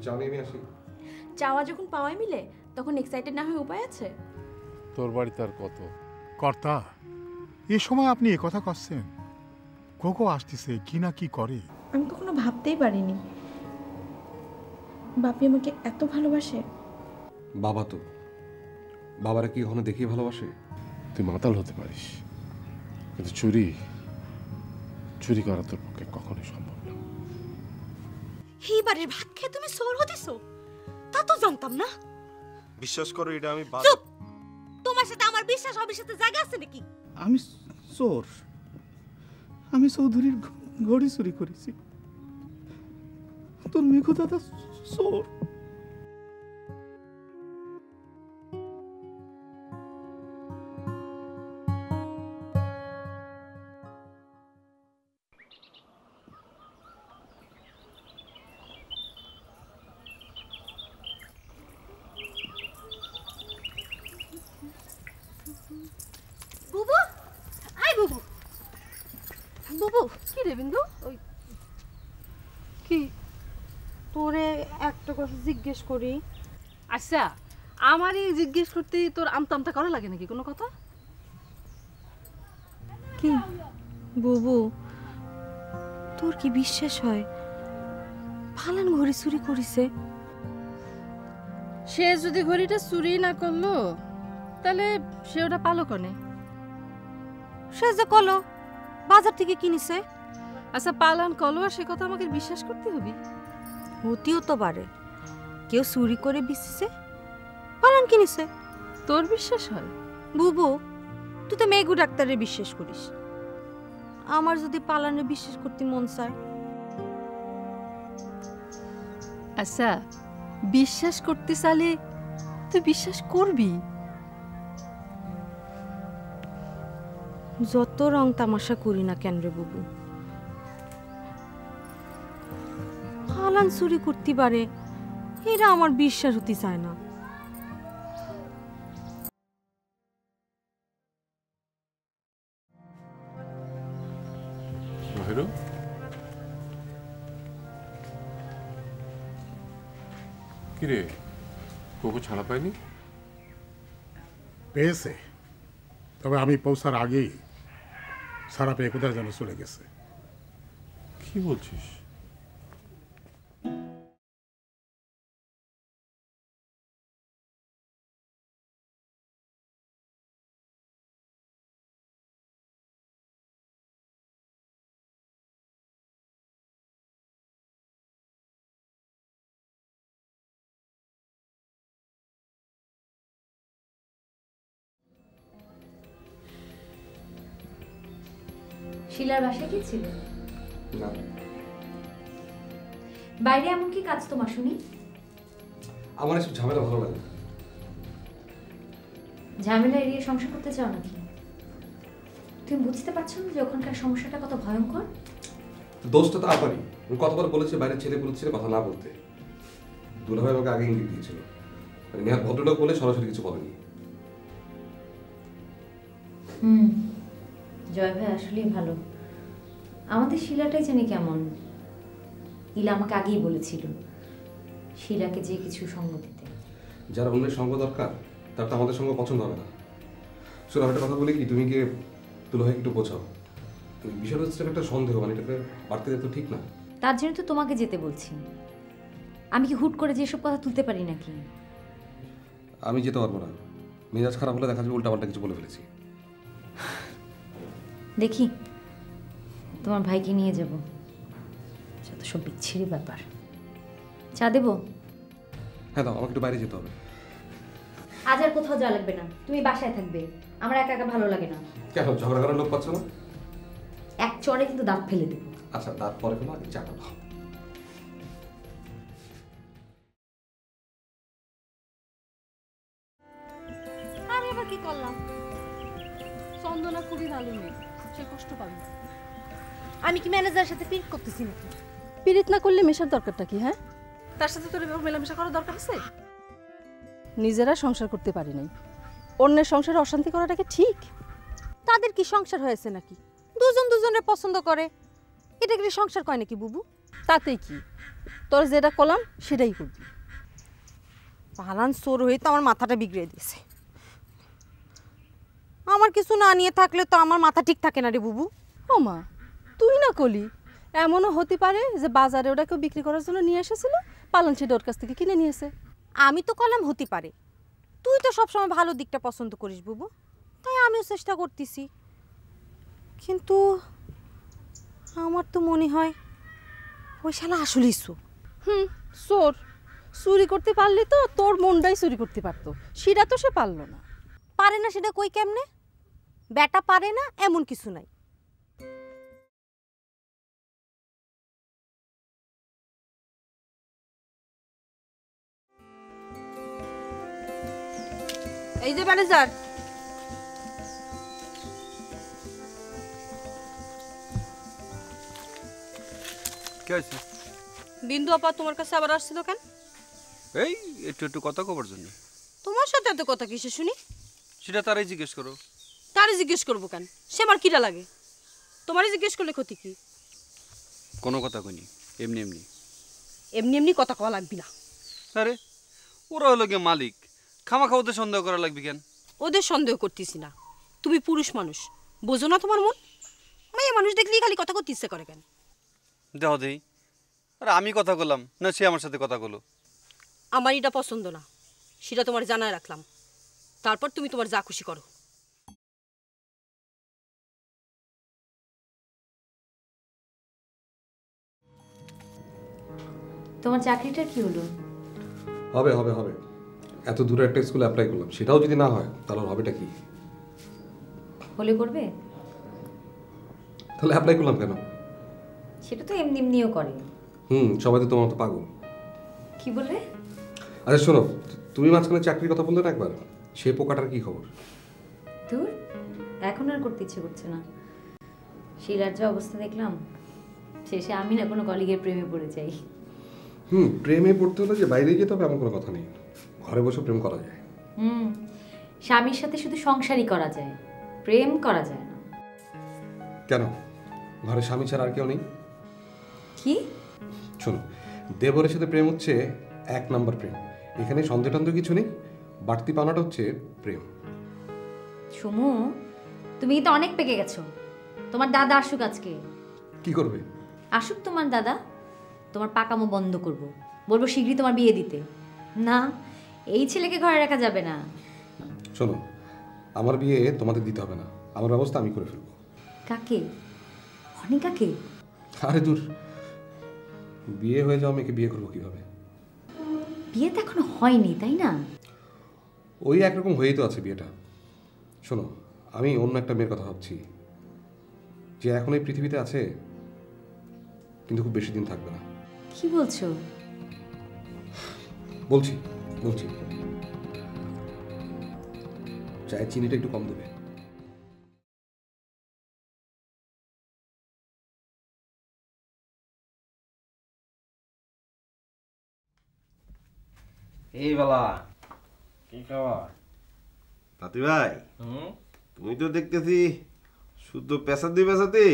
চা নিয়ে আসি। চাওয়া যখন পাওয়াই মিলে তখন এক্সাইটেড না হয়ে উপায় আছে? তোর বাড়িতে আর কত কর্তা, এ সময় আপনি এ কথা করছেন? কোকো আসতেছে, কি না কি করে। আমি কখনো ভাবতেই পারিনি বাপি আমাকে এত ভালোবাসে। বাবা তো, বাবারা কি কখনো দেখিয়ে ভালোবাসে? তুই মাতাল হতে পারিস, কিন্তু চুরি করা তোর পক্ষে কখনোই সম্ভব না। এই বাড়ির ভাত খেয়ে তুমি চোর হতেছো, তা তো জানতাম না। বিশ্বাস করো এটা আমি চুপ! তোমার সাথে আমার বিশ্বাস অবিশ্বাসের জায়গা আছে নাকি? আমি চোর? আমি চৌধুরীর ঘড়ি চুরি করেছি। তোর মেঘু দাদা চোর। বুবু, আই বুবু, বুবু কি রে বিন্দু? ওই কি তোরে একটা কথা জিজ্ঞেস করি। আচ্ছা, আমারই জিজ্ঞেস করতে তোর আমতা করা লাগে নাকি কোনো কথা? কি বুবু, তোর কি বিশ্বাস হয় ফালান ঘড়ি চুরি করিছে? সে যদি ঘড়িটা চুরি না করলো তাহলে সে ওটা পালো কনে? সে যে কলো বাজার থেকে কিনিছে। আচ্ছা, পালান কলো আর সে কথা আমাকে বিশ্বাস করতে হবে? হতেও তো পারে কেউ চুরি করে বিচিছে, পালান কিনিছে। তোর বিশ্বাস হয়? বুবু, তুই তো মেঘু ডাক্তারে বিশ্বাস করিস, আমার যদি পালানে বিশ্বাস করতে মন চায়। আচ্ছা, বিশ্বাস করতে চাইলে তুই বিশ্বাস করবি? যত রং তামাশা করি না কেন রে বুবু, পালান চুরি করতে পারে এরা আমার বিশ্বাস হতে চায় না। মাহিরু, কিরে কোকো ছাড়া পায়নি? পেয়েছে, তবে আমি পৌঁছার আগেই সারা পেয়ে কোথায় যেন চলে গেছে। কি বলছিস? শিলার বাসায় গিয়েছিল? না। বাইরে এমন কি কাজ তোমার শুনি? আমার এসব ঝামেলা ভালো লাগে না। ঝামেলা এড়িয়ে সংসার করতে চাও নাকি? তুমি বুঝতে পারছো না যে ওখানকার সমস্যাটা কত ভয়ঙ্কর? দোষটা তো আমারই। আমি কতবার বলেছি বাইরের ছেলে পুরুষ ছেলে কথা না বলতে। দুলাভাই আমাকে আগে ইঙ্গিত দিয়েছিল, নেহাত ভদ্রলোক বলে সরাসরি কিছু বলেনি। জয় ভাই আসলেই ভালো। আমাদের শিলাটাই জানি কেমন। ইলা আমাকে আগেই বলেছিল শিলাকে যে কিছু সঙ্গ দিতে। যারা অন্যের সঙ্গ দরকার তার তো আমাদের সঙ্গে পছন্দ হবে না। শোনো, একটা কথা বলি কি, তুমি গিয়ে দুলাভাই একটু বোঝাও। বিষয়টা হচ্ছে একটা সন্দেহ, মানে এটাকে বাড়তে তো ঠিক না। তার জন্য তো তোমাকে যেতে বলছি। আমি কি হুট করে যেসব কথা তুলতে পারি নাকি? আমি যেতে পারবো না। মেজাজ খারাপ হলে দেখা যাবে উল্টাপাল্টা কিছু বলে ফেলেছি। দেখি তোমার ভাইকে নিয়ে যাব। যত সব বিচ্ছিরি ব্যাপার। চা দেবো? হ্যাঁ দাও, আমাকে একটু বাইরে যেতে হবে। আজ আর কোথাও যাওয়া লাগবে না, তুমি বাসায় থাকবে। আমার একা একা ভালো লাগে না। কেন, ঝগড়া করার লোক পাচ্ছ না? এক চড়ে কিন্তু দাঁত ফেলে দেবো। আচ্ছা, দাঁত পরে ফেলো, আগে চাটা দাও। আর এবার কি করলাম? চন্দনা খুবই ভালো মেয়ে, সে কষ্ট পাবে। আমি কি ম্যানেজারের সাথে পিট করতেছি নাকি? পীড়িত না করলে মেশার দরকারটা কি? হ্যাঁ, তার সাথে তোর এভাবে মেলামেশা করার দরকার আছে? নিজেরা সংসার করতে পারি নাই, অন্যের সংসারে অশান্তি করাটাকে ঠিক? তাদের কি সংসার হয়েছে নাকি? দুজন দুজনের পছন্দ করে, এটা কি সংসার কয় নাকি বুবু? তাতেই কি, তোর যেটা করলাম সেটাই করবি। পালান চোর হয়ে তো আমার মাথাটা বিগড়ে দিয়েছে। আমার কিছু না নিয়ে থাকলে তো আমার মাথা ঠিক থাকে না রে বুবু। ও মা, তুই না কলি এমনও হতে পারে যে বাজারে ওটা কেউ বিক্রি করার জন্য নিয়ে এসেছিল, পালন সেটা ওর কাছ থেকে কিনে নিয়েছে। আমি তো কলাম হতে পারে, তুই তো সবসময় ভালো দিকটা পছন্দ করিস বুবু, তাই আমিও চেষ্টা করতেছি। কিন্তু আমার তো মনে হয় ওই শালা আসলেই চোর। চোর চুরি করতে পারলি তো তোর মনটাই চুরি করতে পারতো, সেটা তো সে পারলো না। পারে না সেটা কই কেমনে? বেটা পারে না এমন কিছু নাই। এই যে ম্যানেজার, কে আছে? বিন্দু আপা তোমার কাছে আবার আসছিল কেন? এই একটু একটু কথা কবার জন্য। তোমার সাথে এত কথা কিসে শুনি? সেটা তারাই জিজ্ঞেস করো। তারে জিজ্ঞেস করবো কেন? সে আমার কিরা লাগে? তোমারই জিজ্ঞেস করলে ক্ষতি কি? কোনো কথা কইনি, এমনি এমনি। এমনি এমনি কথা কওয়া লাগবি না। আরে ওরা হলো গিয়ে মালিক, খামাখা ওদের সন্দেহ করা লাগবে কেন? ওদের সন্দেহ করতেছি না, তুমি পুরুষ মানুষ, বোঝো না তোমার মন? মেয়ে মানুষ দেখলেই খালি কথা করতে ইচ্ছে করে কেন? দেহ দেই, আরে আমি কথা বললাম না সে আমার সাথে কথা বলো? আমার এটা পছন্দ না, সেটা তোমার জানায় রাখলাম। তারপর তুমি তোমার যা খুশি করো। তোমার চাকরিটার কি হলো? হবে হবে হবে, এত দূরে একটা স্কুলে অ্যাপ্লাই করলাম, সেটাও যদি না হয় তাহলে হবেটা কি? হলে করবে? তাহলে অ্যাপ্লাই করলাম কেন? সেটা তো এমনি এমনিও করে। সবাই তো তোমার মতো পাগল। কি বললে? আচ্ছা শোনো, তুমি মাঝখানে চাকরির কথা বললে না একবার, সে পোকাটার কি খবর? দূর, এখন আর করতে ইচ্ছে করছে না। শিলার যে অবস্থা দেখলাম, শেষে আমি না কোনো কলিগের প্রেমে পড়ে যাই। প্রেমে পড়তে হলে যে বাইরে যেতে হবে এমন কোনো কথা নেই, ঘরে বসে প্রেম করা যায়। স্বামীর সাথে শুধু সংসারই করা যায়, প্রেম করা যায় না। কেন, ঘরে স্বামী ছাড়া আর কেউ নেই? কি? শোনো, দেবরের সাথে প্রেম হচ্ছে 1 নাম্বার প্রেম, এখানে সন্দেহ টন্দেহ কিছু নেই, বাড়তি পাওনাটা হচ্ছে প্রেম। সুমু, তুমি তো অনেক পেকে গেছো। তোমার দাদা আসুক আজকে। কি করবে? আসুক তোমার দাদা, তোমার পাকামো বন্ধ করব, বলবো শীঘ্রই তোমার বিয়ে দিতে। না, এই ছেলেকে ঘরে রাখা যাবে না। শোনো, আমার বিয়ে তোমাদের দিতে হবে না, আমার ব্যবস্থা আমি করে ফেলবো। কাকে? অনিকাকে? আরে দূর, বিয়ে হয়ে যাও মেয়েকে বিয়ে করবো কিভাবে? বিয়ে তো এখনো হয়নি, তাই না? ওই একরকম হয়েই তো আছে বিয়েটা। শোনো, আমি অন্য একটা মেয়ের কথা ভাবছি, যে এখন এই পৃথিবীতে আছে কিন্তু খুব বেশি দিন থাকবে না। কি বলছো? বলছি বলছি, চায়ের চিনিটা একটু কম দেবে। এই বালা, কি খবর? তাতি ভাই, তুমি তো দেখতেছি শুদ্ধ পেশাতে পেশাতে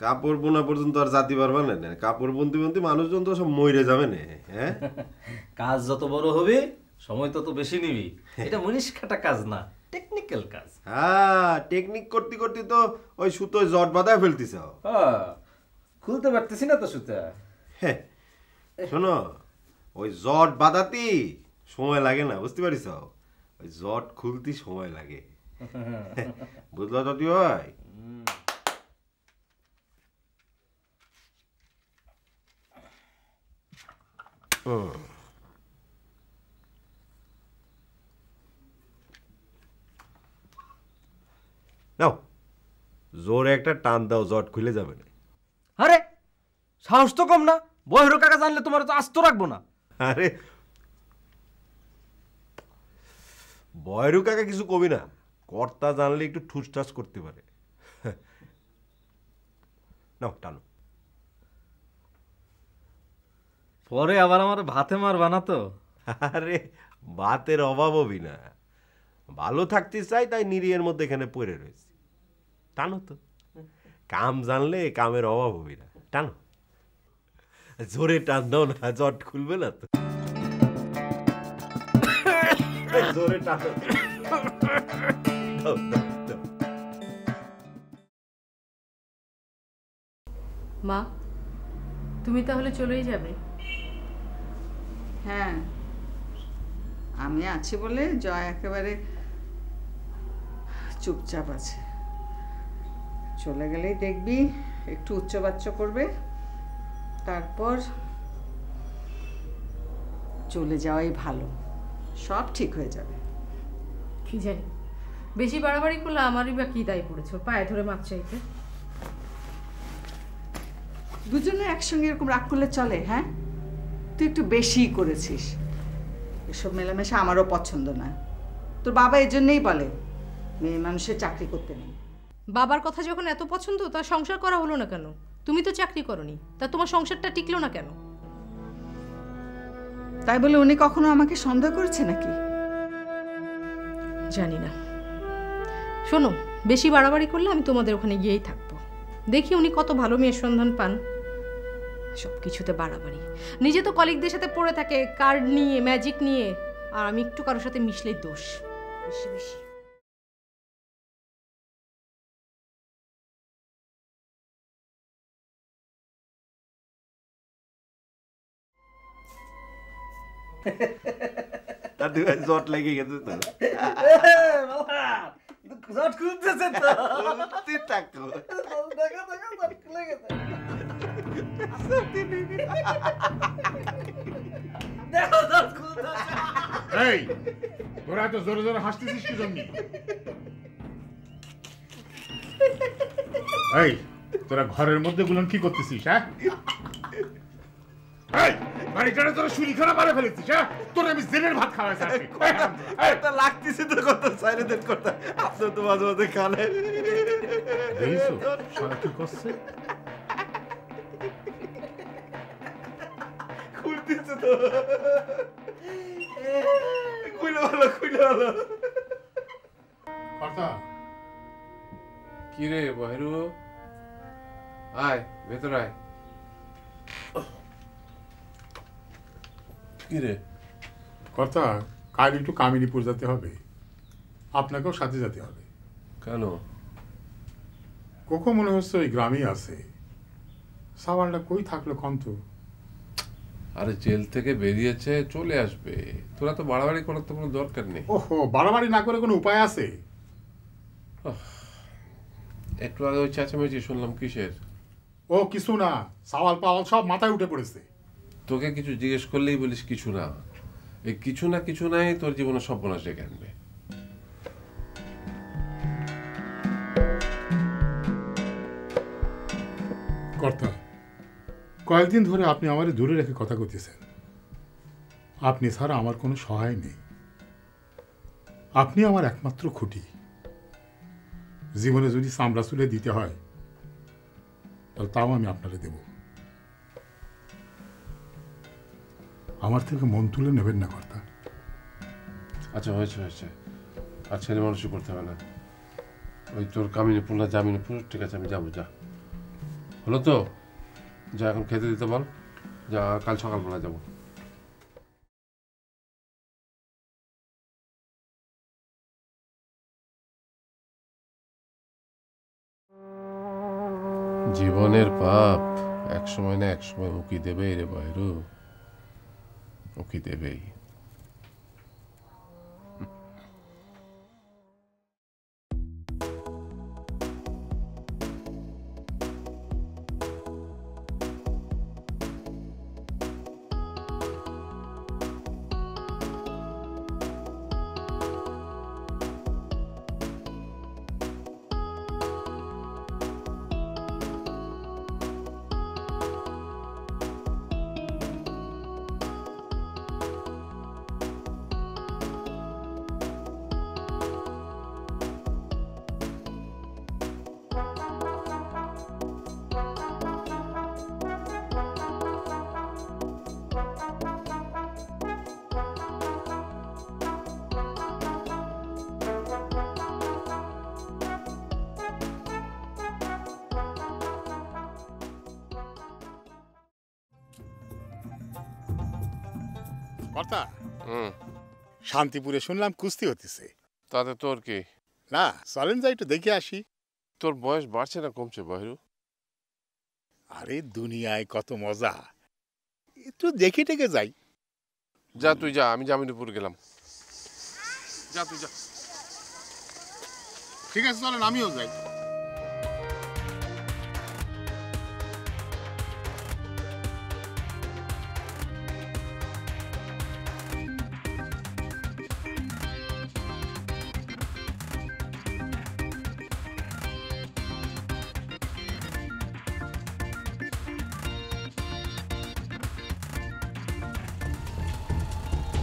কাপড় বোনা পর্যন্ত আর জাতি পারবা না। কাপড় বুনতে বুনতে মানুষজন তো সব মরে যাবে না। হ্যাঁ, কাজ যত বড় হবে সময় তত বেশি নিবি। এটা মনীষ খাটা কাজ না, টেকনিক্যাল কাজ। হ্যাঁ, টেকনিক করতে করতে তো ওই সুতোয় জট বাঁধায় ফেলতেছ। খুলতে পারতেছি না তো সুতা। হ্যাঁ, শোনো, ওই জট বাঁধাতে সময় লাগে না, বুঝতে পারিস? ওই জট খুলতে সময় লাগে, বুঝলো তাতি ভাই? নাও, জোরে একটা টান দাও, জট খুলে যাবে না। আরে সাহস তো কম না, বহেরও কাকা জানলে তোমার তো আস্ত রাখবো না। আরে বয়রু কাকা কিছু কবি না, কর্তা জানলে একটু ঠুসঠাস করতে পারে। নাও টানো। পরে আবার আমার ভাতে মার বানাতো। আরে ভাতের অভাব হবি না, ভালো থাকতে চাই তাই নিরিয়ের মধ্যে এখানে পড়ে রয়েছে। টানো তো, কাম জানলে কামের অভাব হবি না, টানো। জোরে টান দাও না, জট খুলবে না তো। জোরে টান দাও, দাও, দাও। মা, তুমি তাহলে চলেই যাবে? হ্যাঁ, আমি আছি বলে জয় একেবারে চুপচাপ আছে। চলে গেলেই দেখবি একটু উচ্চবাচ্য করবে, তারপর চলে যাওয়াই ভালো, সব ঠিক হয়ে যাবে। কি জানি, বেশি বাড়াবাড়ি করলে আমারই বা কি দায় পড়েছে ওর পায়ে ধরে মাপ চাইতে। দুজনে একসঙ্গে এরকম রাগ করলে চলে? হ্যাঁ, তুই একটু বেশিই করেছিস। এসব মেলামেশা আমারও পছন্দ না। তোর বাবা এজন্যই বলে মেয়ে মানুষের চাকরি করতে নেই। বাবার কথা যখন এত পছন্দ, তা সংসার করা হলো না কেন? তুমি তো চাকরি করনি, তা তোমার সংসারটা টিকলো না কেন? তাই বলে উনি কখনো আমাকে সন্দেহ করেছে নাকি? জানি না। শোনো, বেশি বাড়াবাড়ি করলে আমি তোমাদের ওখানে গিয়েই থাকবো। দেখি উনি কত ভালো মেয়ের সন্ধান পান। সব কিছুতে বাড়াবাড়ি। নিজে তো কলিগদের সাথে পড়ে থাকে কার্ড নিয়ে, ম্যাজিক নিয়ে, আর আমি একটু কারোর সাথে মিশলেই দোষ। বেশি বেশি দাদু ভাই জট লেগে গেছে তো। জট খুলতেছে তো। তুই থাকো। দেখা জট খুলে গেছে। দেখো জট খুলতেছে। এই, তোরা এত জোরে জোরে হাসতেছিস কি জন্য? এই, তোরা ঘরের মধ্যে গুলো কি করতেছিস? হ্যাঁ, বাড়িটারে তোরা শুলিখানা মারে ফেলেছিস। হ্যাঁ, তোর আমি জেলের ভাত খাওয়াইছি। এটা লাগতেছে তো কত সাইলেন্ট করতে। আপনি তো মাঝে মাঝে খানে দেখছো সারা কি করছে? খুলতেছে তো। খুলে ভালো, খুলে ভালো। কথা কি রে বহেরু, আয় ভেতর আয়। কি রে? কথা, কাল একটু কামিনীপুর যেতে হবে, আপনাকেও সাথে যেতে হবে। কেন? কোকো মনে হচ্ছে ওই গ্রামেই আছে। সাবানটা কই থাকলো কম তো? আরে জেল থেকে বেরিয়েছে, চলে আসবে। তোরা তো বাড়াবাড়ি করার তো কোনো দরকার নেই। ওহো, বাড়াবাড়ি না করে কোনো উপায় আছে? একটু আগে ওই চেঁচামেচি শুনলাম, কিসের? ও কিছু না, সাওয়াল পাওয়াল সব মাথায় উঠে পড়েছে। তোকে কিছু জিজ্ঞেস করলেই বলিস কিছু না। এই কিছু না কিছু নাই তোর জীবনে সর্বনাশ ডেকে আনবে। কর্তা, কয়েকদিন ধরে আপনি আমারে দূরে রেখে কথা কইতেছেন। আপনি ছাড়া আমার কোনো সহায় নেই। আপনি আমার একমাত্র খুঁটি। জীবনে যদি চামড়া চুলে দিতে হয়, তাহলে তাও আমি আপনারে দেব। আমার থেকে মন তুলে নেবেন না কর্তা। আচ্ছা, হয়েছে হয়েছে, আর ছেলে মানুষই করতে হবে না। ওই তোর কামিনীপুর না জামিনীপুর, ঠিক আছে আমি যাবো। যা হলো তো, যা এখন খেতে দিতে বল। যা, কাল সকালবেলা যাবো। জীবনের পাপ এক সময় না এক সময় উকি দেবেই রে বহেরু, উকি দেবেই। কথা হুম, শান্তিপুরে শুনলাম কুস্তি হতেছে। তাতে তোর কি? না, চলেন যাই একটু দেখে আসি। তোর বয়স বাড়ছে না কমছে বাহিরু? আরে দুনিয়ায় কত মজা, একটু দেখে টেকে যাই। যা তুই যা, আমি জামিনপুর গেলাম। যা তুই যা। ঠিক আছে চলেন, আমিও যাই।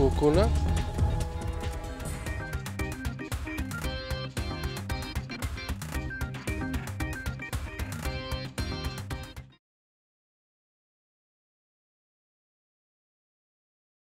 কোকো না?